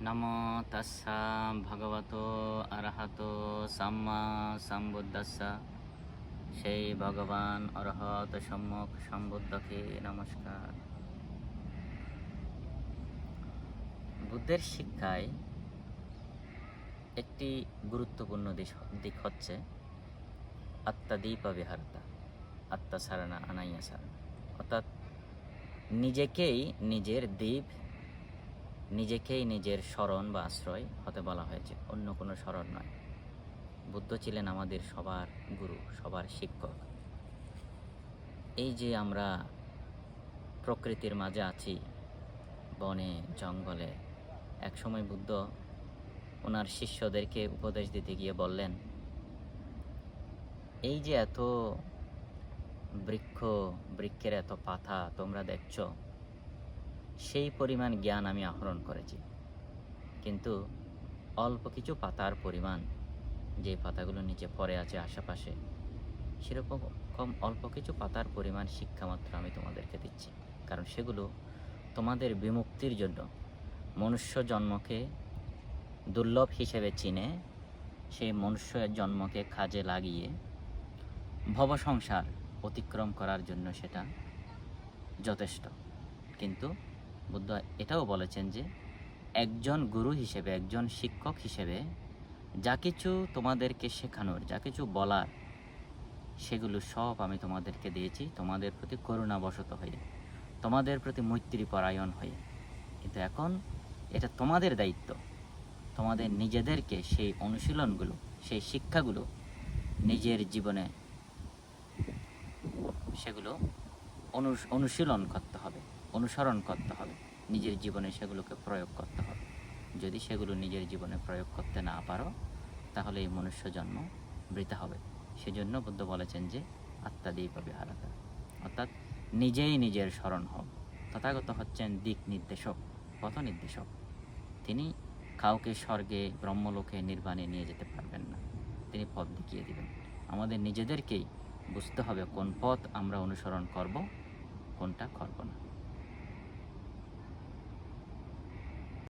নমো তাস্সা ভগবতো আরহাতো সাম্মা সম্বুদ্ধাস্সা। সেই ভগবান অরহত সম্যক সম্বুদ্ধকে নমস্কার। বুদ্ধের শিক্ষায় একটি গুরুত্বপূর্ণ দিক হচ্ছে আত্মাদীপা বিহারতা, আত্মা সারানা আনাইয়া সারানা, অর্থাৎ নিজেকেই নিজের দ্বীপ, নিজেকেই নিজের শরণ বা আশ্রয় হতে বলা হয়েছে, অন্য কোনো শরণ নয়। বুদ্ধ ছিলেন আমাদের সবার গুরু, সবার শিক্ষক। এই যে আমরা প্রকৃতির মাঝে আছি, বনে জঙ্গলে, একসময় বুদ্ধ ওনার শিষ্যদেরকে উপদেশ দিতে গিয়ে বললেন, এই যে এত বৃক্ষের এত পাতা তোমরা দেখছ, সেই পরিমাণ জ্ঞান আমি আহরণ করেছি, কিন্তু অল্প কিছু পাতার পরিমাণ, যে পাতাগুলো নিচে পড়ে আছে আশেপাশে, সেরকম অল্প কিছু পাতার পরিমাণ শিক্ষা মাত্র আমি তোমাদেরকে দিচ্ছি। কারণ সেগুলো তোমাদের বিমুক্তির জন্য মনুষ্য জন্মকে দুর্লভ হিসেবে চিনে সেই মনুষ্য জন্মকে কাজে লাগিয়ে ভবসংসার অতিক্রম করার জন্য সেটা যথেষ্ট। কিন্তু বুদ্ধ এটাও বলেছেন যে একজন গুরু হিসেবে, একজন শিক্ষক হিসেবে যা কিছু তোমাদেরকে শেখানোর, যা কিছু বলার, সেগুলো সব আমি তোমাদেরকে দিয়েছি তোমাদের প্রতি করুণাবশত হয়ে, তোমাদের প্রতি মৈত্রীপরায়ণ হয়ে। কিন্তু এখন এটা তোমাদের দায়িত্ব, তোমাদের নিজেদেরকে সেই অনুশীলনগুলো, সেই শিক্ষাগুলো নিজের জীবনে সেগুলো অনুশীলন করতে হবে, অনুসরণ করতে হবে, নিজের জীবনে সেগুলোকে প্রয়োগ করতে হবে। যদি সেগুলো নিজের জীবনে প্রয়োগ করতে না পারো, তাহলে এই মনুষ্য জন্ম বৃথা হবে। সেজন্য বুদ্ধ বলেছেন যে আত্মাদীপা বিহারতা, অর্থাৎ নিজেই নিজের শরণ হও। তথাগত হচ্ছেন দিক নির্দেশক, পথ নির্দেশক। তিনি কাউকে স্বর্গে, ব্রহ্মলোকে, নির্বাণে নিয়ে যেতে পারবেন না, তিনি পথ দেখিয়ে দিবেন। আমাদের নিজেদেরকেই বুঝতে হবে কোন পথ আমরা অনুসরণ করব, কোনটা করব না।